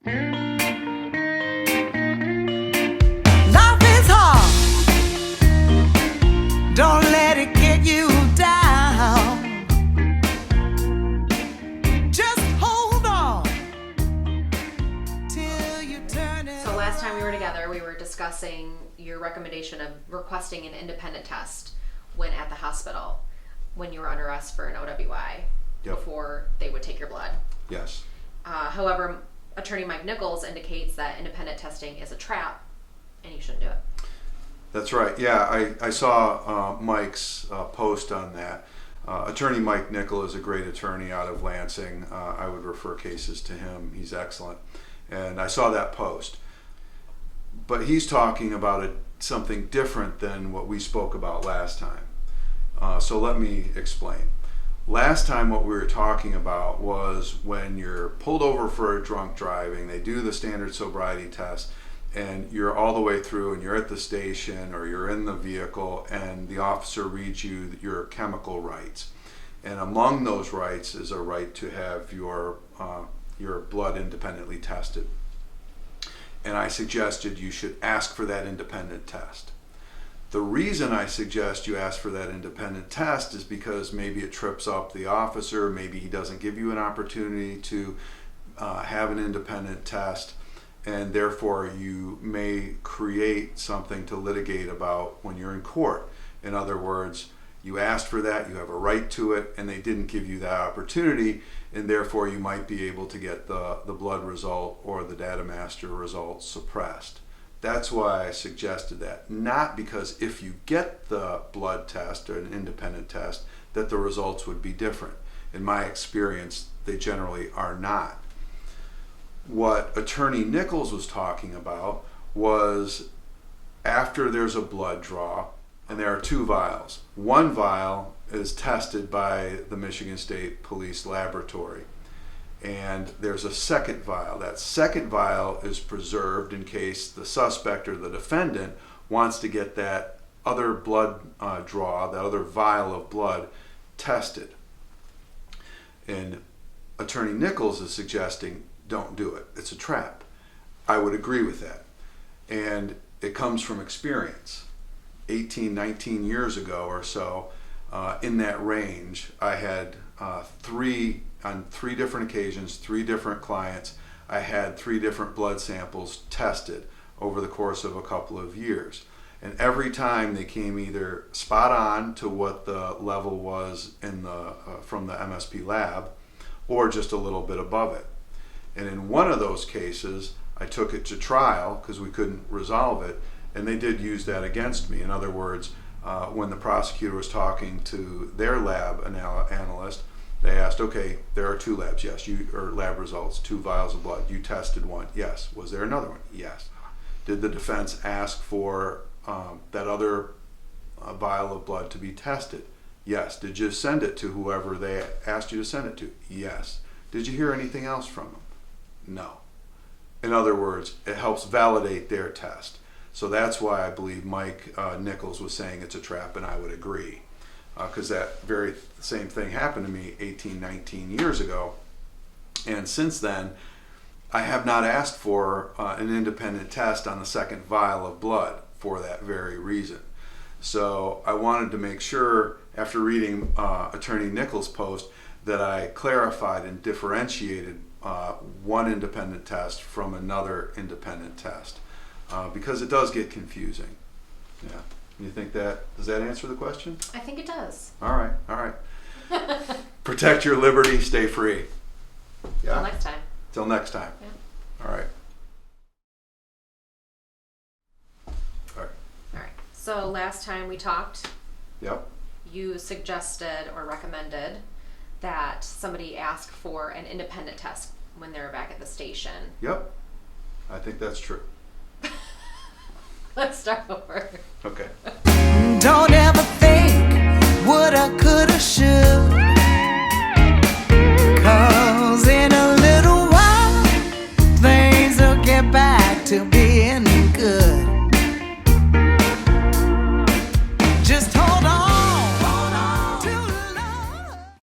Life is hard. Don't let it get you down. Just hold on till you turn it. So last time we were together, we were discussing your recommendation of requesting an independent test when at the hospital, when you were under arrest for an OWI, Yep. before they would take your blood. Yes. However, Attorney Mike Nichols indicates that independent testing is a trap and you shouldn't do it. That's right. Yeah, I saw Mike's post on that. Attorney Mike Nichols is a great attorney out of Lansing. I would refer cases to him. He's excellent. And I saw that post. But he's talking about something different than what we spoke about last time. So let me explain. Last time what we were talking about was when you're pulled over for a drunk driving, they do the standard sobriety test, and you're all the way through and you're at the station or you're in the vehicle and the officer reads you your chemical rights. And among those rights is a right to have your blood independently tested. And I suggested you should ask for that independent test. The reason I suggest you ask for that independent test is because maybe it trips up the officer, maybe he doesn't give you an opportunity to have an independent test, and therefore you may create something to litigate about when you're in court. In other words, you asked for that, you have a right to it, and they didn't give you that opportunity, and therefore you might be able to get the blood result or the data master result suppressed. That's why I suggested that, not because if you get the blood test or an independent test that the results would be different. In my experience, they generally are not. What Attorney Nichols was talking about was after there's a blood draw, and there are two vials. One vial is tested by the Michigan State Police Laboratory. And there's a second vial. That second vial is preserved in case the suspect or the defendant wants to get that other blood draw, that other vial of blood tested. And Attorney Nichols is suggesting don't do it. It's a trap. I would agree with that. And it comes from experience. 18, 19 years ago or so, in that range, I had on three different occasions, 3 different clients, I had 3 different blood samples tested over the course of a couple of years. And every time they came either spot on to what the level was from the MSP lab, or just a little bit above it. And in one of those cases, I took it to trial because we couldn't resolve it, and they did use that against me. In other words, when the prosecutor was talking to their lab analyst, they asked, okay, there are 2 labs, yes, or lab results, 2 vials of blood. You tested one, yes. Was there another one? Yes. Did the defense ask for that other vial of blood to be tested? Yes. Did you send it to whoever they asked you to send it to? Yes. Did you hear anything else from them? No. In other words, it helps validate their test. So that's why I believe Mike Nichols was saying it's a trap, and I would agree. Because that very same thing happened to me 18, 19 years ago. And since then, I have not asked for an independent test on the second vial of blood for that very reason. So I wanted to make sure, after reading Attorney Nichols' post, that I clarified and differentiated one independent test from another independent test. Because it does get confusing. Yeah. You think does that answer the question? I think it does. All right. Protect your liberty, stay free. Yeah. Till next time. Till next time. Yeah. All right. All right. So last time we talked, Yep. you suggested or recommended that somebody ask for an independent test when they're back at the station. Yep. I think that's true. Let's start over. Okay. Don't ever think woulda, coulda, should.